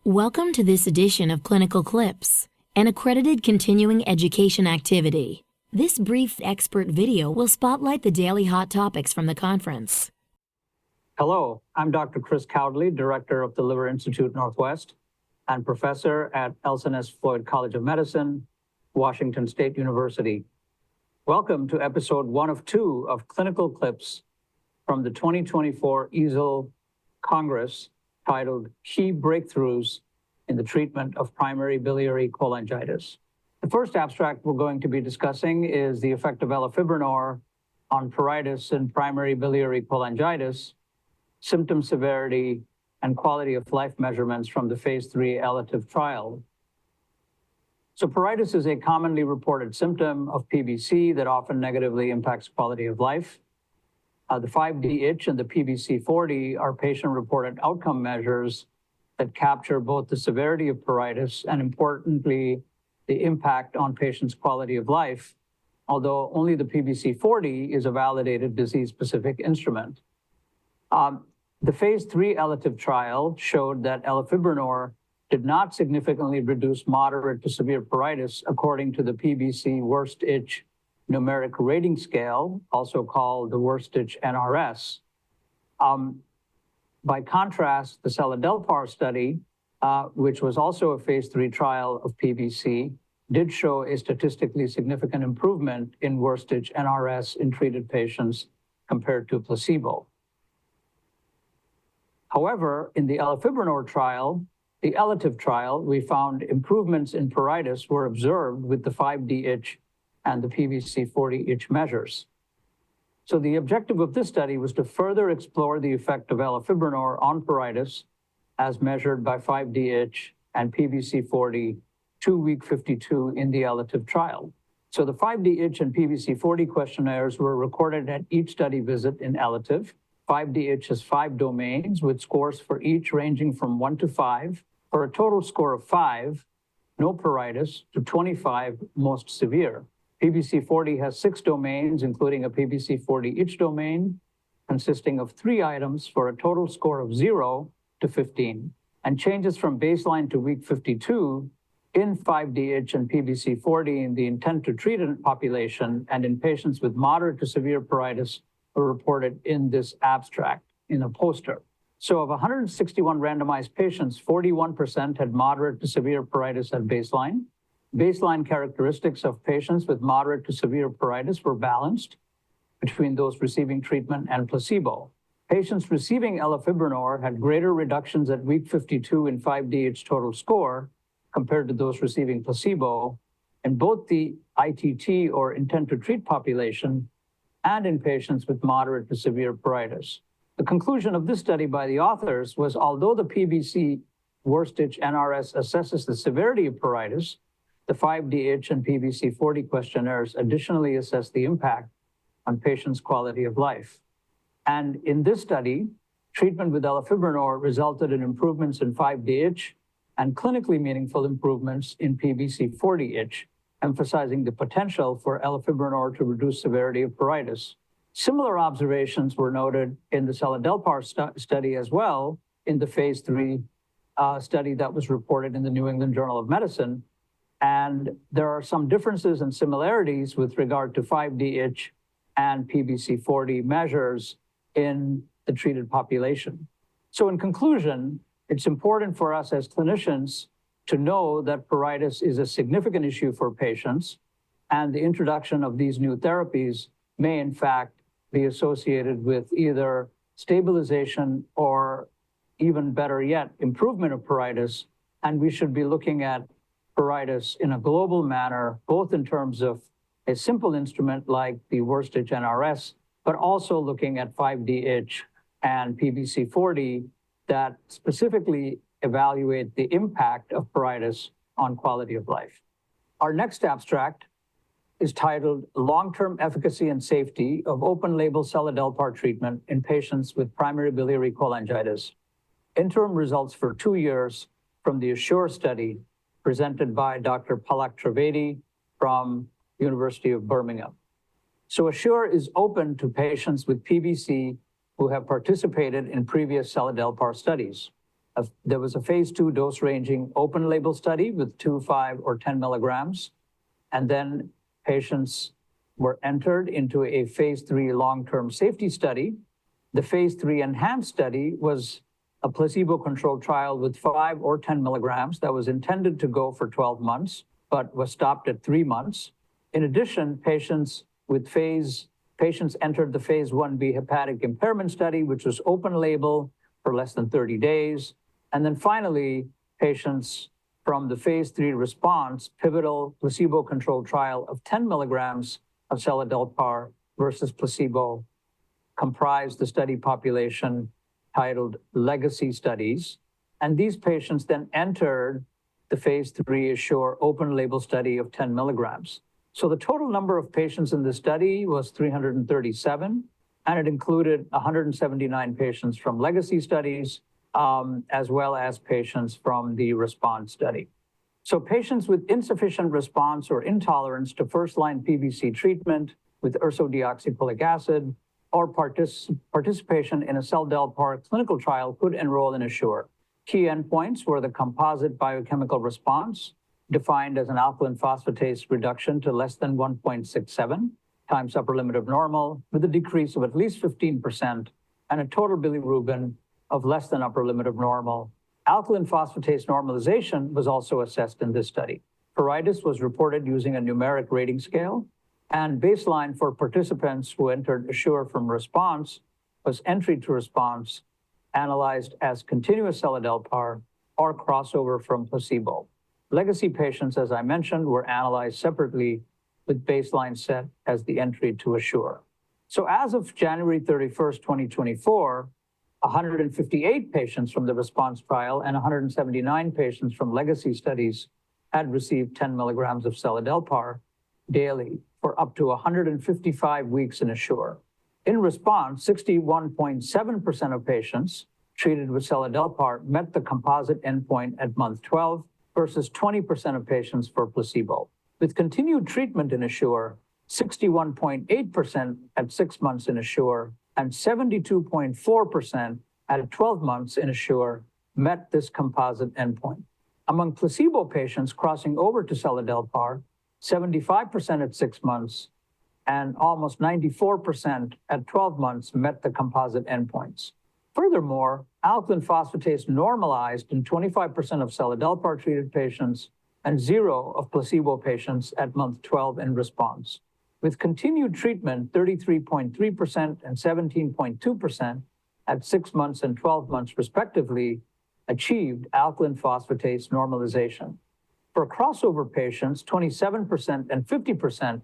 Welcome to this edition of Clinical Clips, an accredited continuing education activity. This brief expert video will spotlight the daily hot topics from the conference. Hello, I'm Dr. Kris Kowdley, Director of the Liver Institute Northwest and Professor at Elson S. Floyd College of Medicine, Washington State University. Welcome to episode 1 of 2 of Clinical Clips from the 2024 EASL Congress titled Key Breakthroughs in the Treatment of Primary Biliary Cholangitis. The first abstract we're going to be discussing is the effect of elafibranor on pruritus and primary biliary cholangitis, symptom severity, and quality of life measurements from the phase 3 ELATIVE trial. So pruritus is a commonly reported symptom of PBC that often negatively impacts quality of life. The 5D itch and the PBC-40 are patient-reported outcome measures that capture both the severity of pruritus and, importantly, the impact on patients' quality of life, although only the PBC-40 is a validated disease-specific instrument. The phase 3 ELATIVE trial showed that elafibranor did not significantly reduce moderate to severe pruritus according to the PBC Worst Itch Numeric Rating Scale, also called the Worst Itch NRS. By contrast, the seladelpar study, which was also a phase 3 trial of PBC, did show a statistically significant improvement in Worst Itch NRS in treated patients compared to placebo. However, in the elafibranor trial, the ELATIVE trial, we found improvements in pruritus were observed with the 5D itch and the PBC-40 itch measures. So the objective of this study was to further explore the effect of elafibranor on pruritus as measured by 5D itch and PBC-40 to week 52 in the ELATIVE trial. So the 5D itch and PBC-40 questionnaires were recorded at each study visit in ELATIVE. 5D itch has 5 domains with scores for each ranging from 1 to 5, for a total score of 5, no pruritus, to 25, most severe. PBC-40 has 6 domains, including a PBC-40 itch domain, consisting of 3 items for a total score of 0 to 15, and changes from baseline to week 52 in 5D itch and PBC-40 in the intent to treat population and in patients with moderate to severe pruritus were reported in this abstract in a poster. So of 161 randomized patients, 41% had moderate to severe pruritus at baseline. Baseline characteristics of patients with moderate to severe pruritus were balanced between those receiving treatment and placebo. Patients receiving elafibranor had greater reductions at week 52 in 5D itch total score compared to those receiving placebo in both the ITT or intent to treat population and in patients with moderate to severe pruritus. The conclusion of this study by the authors was although the PBC Worst Itch NRS assesses the severity of pruritus, the 5D itch and PBC-40 questionnaires additionally assess the impact on patients' quality of life. And in this study, treatment with elafibranor resulted in improvements in 5D itch and clinically meaningful improvements in PBC-40 itch, emphasizing the potential for elafibranor to reduce severity of pruritus. Similar observations were noted in the seladelpar study as well in the phase 3 study that was reported in the New England Journal of Medicine. And there are some differences and similarities with regard to 5D itch and PBC-40 measures in the treated population. So in conclusion, it's important for us as clinicians to know that pruritus is a significant issue for patients, and the introduction of these new therapies may in fact be associated with either stabilization or, even better yet, improvement of pruritus, and we should be looking at pruritus in a global manner, both in terms of a simple instrument like the Worst Itch NRS, but also looking at 5D itch and PBC-40 that specifically evaluate the impact of pruritus on quality of life. Our next abstract is titled Long-Term Efficacy and Safety of Open-Label Seladelpar Treatment in Patients with Primary Biliary Cholangitis. Interim results for 2 years from the ASSURE study presented by Dr. Palak Trivedi from University of Birmingham. So ASSURE is open to patients with PBC who have participated in previous seladelpar studies. There was a phase 2 dose-ranging open-label study with 2, 5, or 10 milligrams, and then patients were entered into a phase 3 long-term safety study. The phase 3 enhanced study was a placebo-controlled trial with 5 or 10 milligrams that was intended to go for 12 months, but was stopped at 3 months. In addition, patients entered the phase 1b hepatic impairment study, which was open label for less than 30 days. And then finally, patients from the phase 3 response pivotal placebo-controlled trial of 10 milligrams of seladelpar versus placebo comprised the study population titled Legacy Studies. And these patients then entered the phase 3 ASSURE open label study of 10 milligrams. So the total number of patients in the study was 337, and it included 179 patients from legacy studies, as well as patients from the response study. So patients with insufficient response or intolerance to first-line PBC treatment with ursodeoxycholic acid or participation in a seladelpar clinical trial could enroll in ASSURE. Key endpoints were the composite biochemical response, defined as an alkaline phosphatase reduction to less than 1.67 times upper limit of normal, with a decrease of at least 15%, and a total bilirubin of less than upper limit of normal. Alkaline phosphatase normalization was also assessed in this study. Pruritus was reported using a numeric rating scale, and baseline for participants who entered ASSURE from response was entry to response, analyzed as continuous seladelpar or crossover from placebo. Legacy patients, as I mentioned, were analyzed separately with baseline set as the entry to ASSURE. So as of January 31st, 2024, 158 patients from the response trial and 179 patients from legacy studies had received 10 milligrams of seladelpar daily for up to 155 weeks in ASSURE. In response, 61.7% of patients treated with seladelpar met the composite endpoint at month 12 versus 20% of patients for placebo. With continued treatment in ASSURE, 61.8% at 6 months in ASSURE and 72.4% at 12 months in ASSURE met this composite endpoint. Among placebo patients crossing over to seladelpar, 75% at 6 months and almost 94% at 12 months met the composite endpoints. Furthermore, alkaline phosphatase normalized in 25% of seladelpar-treated patients and 0 of placebo patients at month 12 in response. With continued treatment, 33.3% and 17.2% at 6 months and 12 months respectively achieved alkaline phosphatase normalization. For crossover patients, 27% and 50%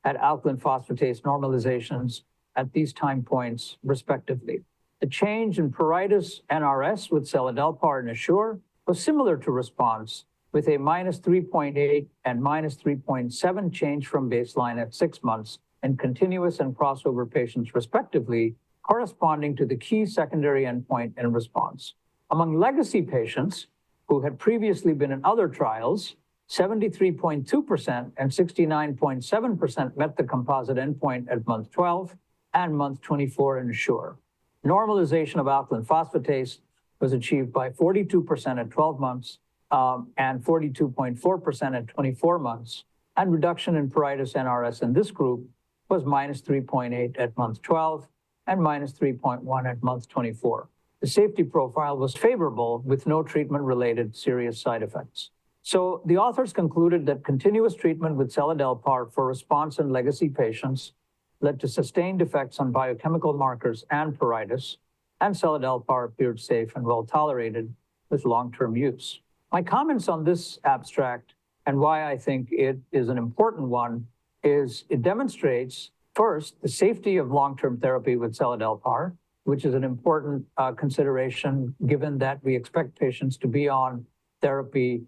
had alkaline phosphatase normalizations at these time points respectively. The change in pruritus NRS with seladelpar and ASSURE was similar to response, with a minus 3.8 and minus 3.7 change from baseline at 6 months in continuous and crossover patients respectively, corresponding to the key secondary endpoint in response. Among legacy patients who had previously been in other trials, 73.2% and 69.7% met the composite endpoint at month 12 and month 24 in ASSURE. Normalization of alkaline phosphatase was achieved by 42% at 12 months and 42.4% at 24 months, and reduction in pruritus NRS in this group was minus 3.8 at month 12 and minus 3.1 at month 24. The safety profile was favorable with no treatment-related serious side effects. So the authors concluded that continuous treatment with seladelpar for response in legacy patients led to sustained effects on biochemical markers and pruritus, and seladelpar appeared safe and well-tolerated with long-term use. My comments on this abstract and why I think it is an important one is it demonstrates, first, the safety of long-term therapy with seladelpar, which is an important consideration given that we expect patients to be on therapy,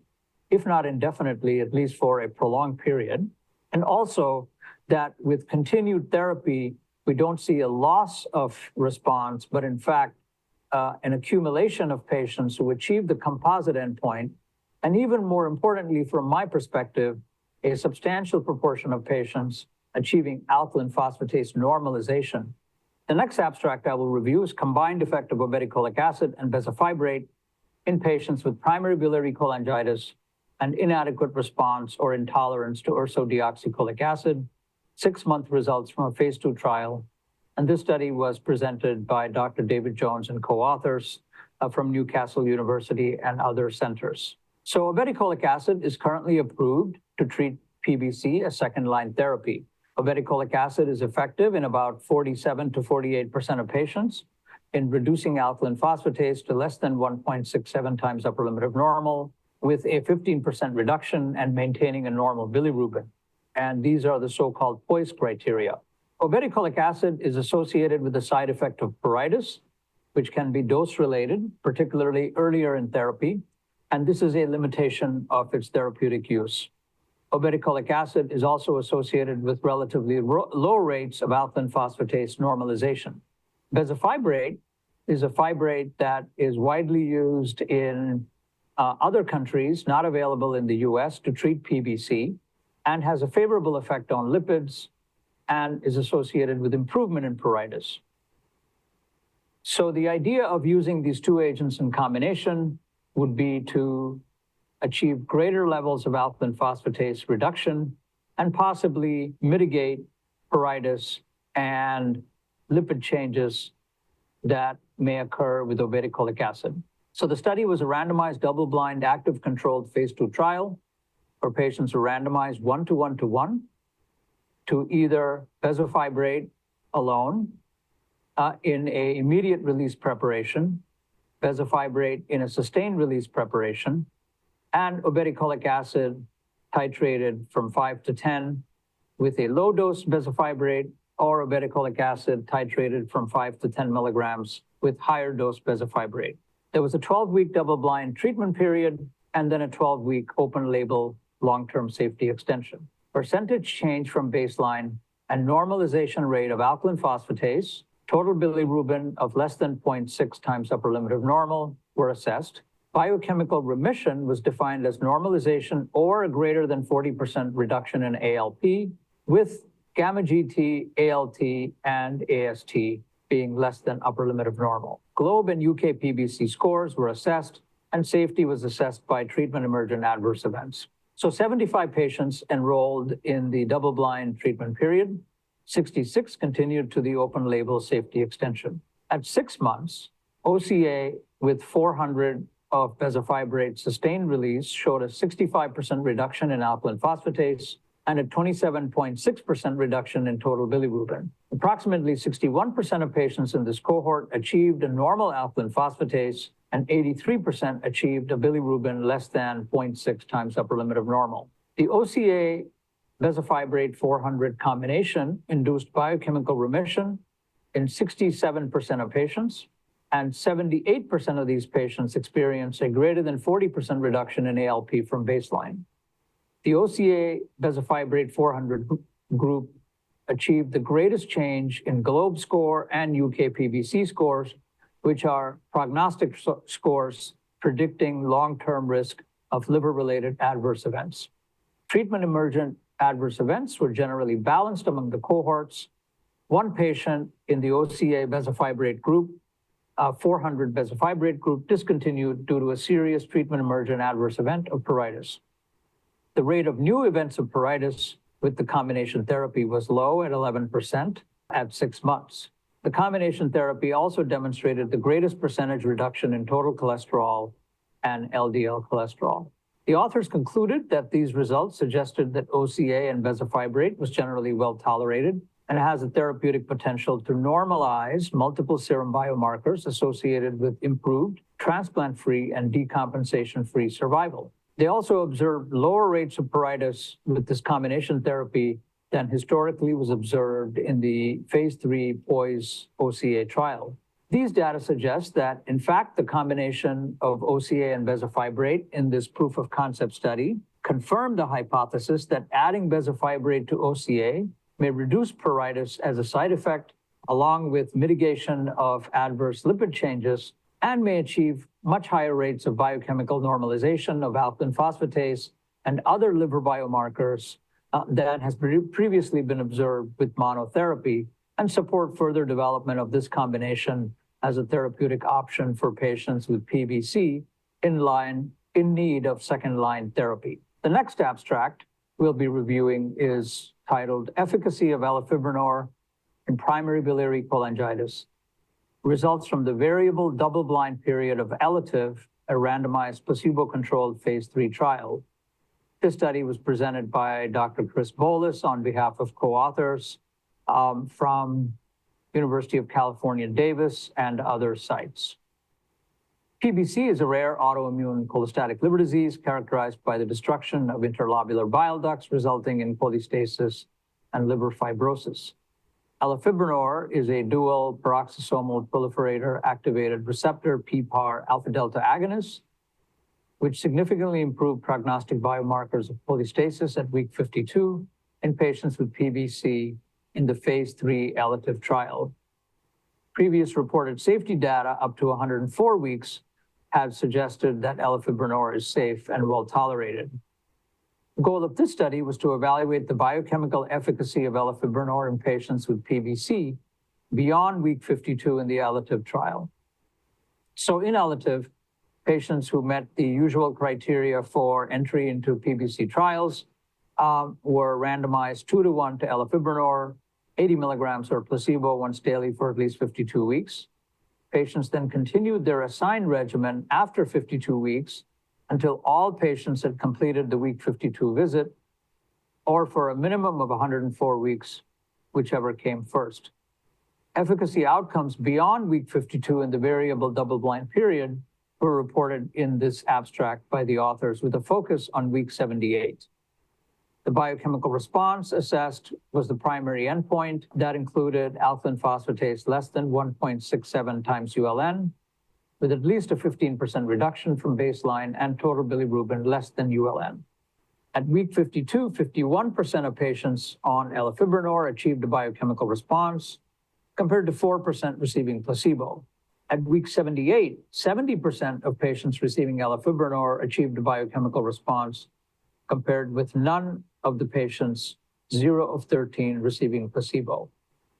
if not indefinitely, at least for a prolonged period. And also that with continued therapy, we don't see a loss of response, but in fact, an accumulation of patients who achieve the composite endpoint, and even more importantly, from my perspective, a substantial proportion of patients achieving alkaline phosphatase normalization. The next abstract I will review is combined effect of obeticholic acid and bezafibrate in patients with primary biliary cholangitis and inadequate response or intolerance to ursodeoxycholic acid, 6-month results from a phase 2 trial. And this study was presented by Dr. David Jones and co-authors from Newcastle University and other centers. So obeticholic acid is currently approved to treat PBC, a second-line therapy. Obeticholic acid is effective in about 47 to 48% of patients in reducing alkaline phosphatase to less than 1.67 times upper limit of normal, with a 15% reduction and maintaining a normal bilirubin. And these are the so-called POISE criteria. Obeticholic acid is associated with the side effect of pruritus, which can be dose-related, particularly earlier in therapy, and this is a limitation of its therapeutic use. Obeticholic acid is also associated with relatively low rates of alkaline phosphatase normalization. Bezafibrate is a fibrate that is widely used in other countries, not available in the US, to treat PBC, and has a favorable effect on lipids and is associated with improvement in pruritus. So the idea of using these two agents in combination would be to achieve greater levels of alkaline phosphatase reduction and possibly mitigate pruritus and lipid changes that may occur with obeticholic acid. So the study was a randomized, double-blind, active-controlled phase 2 trial where patients were randomized 1:1:1 to either bezafibrate alone in an immediate release preparation, bezafibrate in a sustained release preparation, and obeticholic acid titrated from 5 to 10 with a low-dose bezafibrate, or obeticholic acid titrated from 5 to 10 milligrams with higher dose bezafibrate. There was a 12-week double-blind treatment period and then a 12-week open-label long-term safety extension. Percentage change from baseline and normalization rate of alkaline phosphatase, total bilirubin of less than 0.6 times upper limit of normal were assessed. Biochemical remission was defined as normalization or a greater than 40% reduction in ALP, with gamma GT, ALT, and AST being less than upper limit of normal. GLOBE and UK PBC scores were assessed, and safety was assessed by treatment-emergent adverse events. So 75 patients enrolled in the double-blind treatment period. 66 continued to the open-label safety extension. At 6 months, OCA with 400 of bezafibrate sustained release showed a 65% reduction in alkaline phosphatase and a 27.6% reduction in total bilirubin. Approximately 61% of patients in this cohort achieved a normal alkaline phosphatase, and 83% achieved a bilirubin less than 0.6 times upper limit of normal. The OCA bezafibrate 400 combination induced biochemical remission in 67% of patients, and 78% of these patients experienced a greater than 40% reduction in ALP from baseline. The OCA bezafibrate 400 group achieved the greatest change in GLOBE score and UK PBC scores, which are prognostic scores predicting long-term risk of liver-related adverse events. Treatment-emergent adverse events were generally balanced among the cohorts. One patient in the OCA bezafibrate group, 400 bezafibrate group, discontinued due to a serious treatment-emergent adverse event of pruritus. The rate of new events of pruritus with the combination therapy was low at 11% at 6 months. The combination therapy also demonstrated the greatest percentage reduction in total cholesterol and LDL cholesterol. The authors concluded that these results suggested that OCA and bezafibrate was generally well tolerated and has a therapeutic potential to normalize multiple serum biomarkers associated with improved transplant-free and decompensation-free survival. They also observed lower rates of pruritus with this combination therapy than historically was observed in the phase 3 POISE OCA trial. These data suggest that, in fact, the combination of OCA and bezafibrate in this proof of concept study confirmed the hypothesis that adding bezafibrate to OCA may reduce pruritus as a side effect, along with mitigation of adverse lipid changes, and may achieve much higher rates of biochemical normalization of alkaline phosphatase and other liver biomarkers that has previously been observed with monotherapy, and support further development of this combination as a therapeutic option for patients with PBC in need of second-line therapy. The next abstract we'll be reviewing is titled Efficacy of Elafibranor in Primary Biliary Cholangitis, Results from the Variable Double-Blind Period of Elative, a randomized placebo-controlled phase 3 trial. This study was presented by Dr. Kris Kowdley on behalf of co-authors from University of California, Davis, and other sites. PBC is a rare autoimmune cholestatic liver disease characterized by the destruction of interlobular bile ducts, resulting in cholestasis and liver fibrosis. Elafibranor is a dual peroxisomal proliferator activated receptor PPAR alpha delta agonist, which significantly improved prognostic biomarkers of cholestasis at week 52 in patients with PBC in the phase 3 ELATIVE trial. Previous reported safety data up to 104 weeks have suggested that elafibranor is safe and well tolerated. The goal of this study was to evaluate the biochemical efficacy of elafibranor in patients with PBC beyond week 52 in the ELATIVE trial. So in ELATIVE, patients who met the usual criteria for entry into PBC trials were randomized 2-to-1 to elafibranor, 80 milligrams or placebo once daily for at least 52 weeks. Patients then continued their assigned regimen after 52 weeks until all patients had completed the week 52 visit, or for a minimum of 104 weeks, whichever came first. Efficacy outcomes beyond week 52 in the variable double-blind period were reported in this abstract by the authors with a focus on week 78. The biochemical response assessed was the primary endpoint that included alkaline phosphatase less than 1.67 times ULN, with at least a 15% reduction from baseline and total bilirubin less than ULN. At week 52, 51% of patients on elafibranor achieved a biochemical response, compared to 4% receiving placebo. At week 78, 70% of patients receiving elafibranor achieved a biochemical response, compared with none of the patients, 0 of 13, receiving placebo.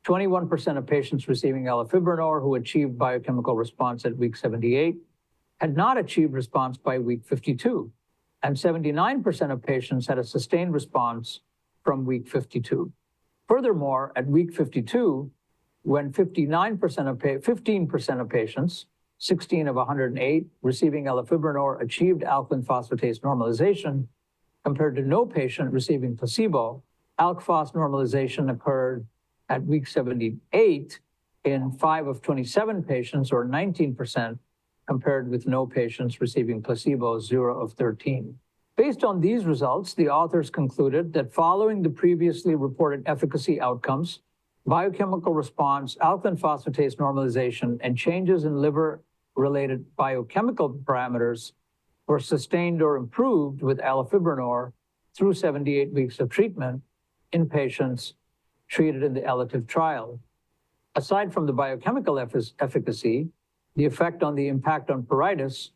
21% of patients receiving elafibranor who achieved biochemical response at week 78 had not achieved response by week 52, and 79% of patients had a sustained response from week 52. Furthermore, at week 52, when 15% of patients, 16 of 108, receiving elafibranor achieved alkaline phosphatase normalization, compared to no patient receiving placebo, ALK-Phos normalization occurred at week 78 in 5 of 27 patients, or 19%, compared with no patients receiving placebo, 0 of 13. Based on these results, the authors concluded that following the previously reported efficacy outcomes, biochemical response, alkaline phosphatase normalization, and changes in liver-related biochemical parameters were sustained or improved with elafibranor through 78 weeks of treatment in patients treated in the ELATIVE trial. Aside from the biochemical efficacy, the effect on the impact on pruritus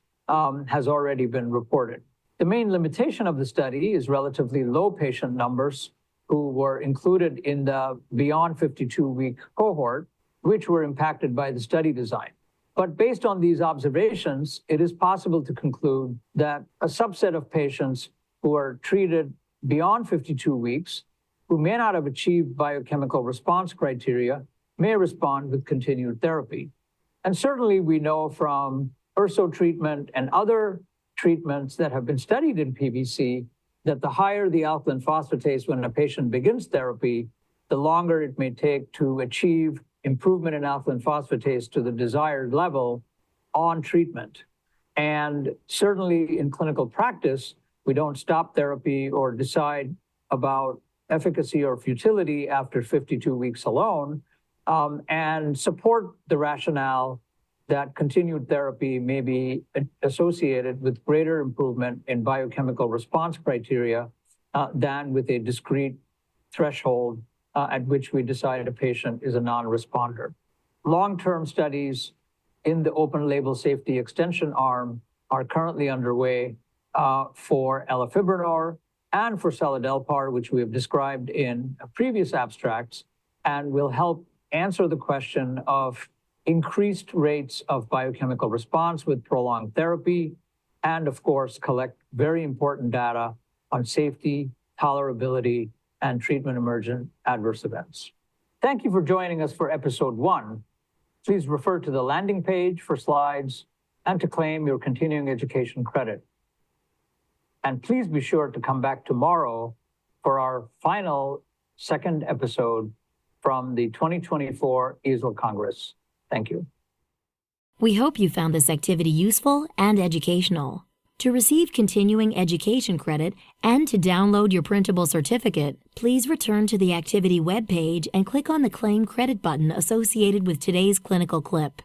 has already been reported. The main limitation of the study is relatively low patient numbers who were included in the beyond 52-week cohort, which were impacted by the study design. But based on these observations, it is possible to conclude that a subset of patients who are treated beyond 52 weeks, who may not have achieved biochemical response criteria, may respond with continued therapy. And certainly we know from URSO treatment and other treatments that have been studied in PBC that the higher the alkaline phosphatase when a patient begins therapy, the longer it may take to achieve improvement in alkaline phosphatase to the desired level on treatment. And certainly in clinical practice, we don't stop therapy or decide about efficacy or futility after 52 weeks alone, and support the rationale that continued therapy may be associated with greater improvement in biochemical response criteria than with a discrete threshold at which we decide a patient is a non-responder. Long-term studies in the open-label safety extension arm are currently underway for elafibranor and for seladelpar, which we have described in previous abstracts, and will help answer the question of increased rates of biochemical response with prolonged therapy, and of course, collect very important data on safety, tolerability, and treatment-emergent adverse events. Thank you for joining us for episode 1. Please refer to the landing page for slides and to claim your continuing education credit. And please be sure to come back tomorrow for our final second episode from the 2024 EASL Congress. Thank you. We hope you found this activity useful and educational. To receive continuing education credit and to download your printable certificate, please return to the activity webpage and click on the Claim Credit button associated with today's clinical clip.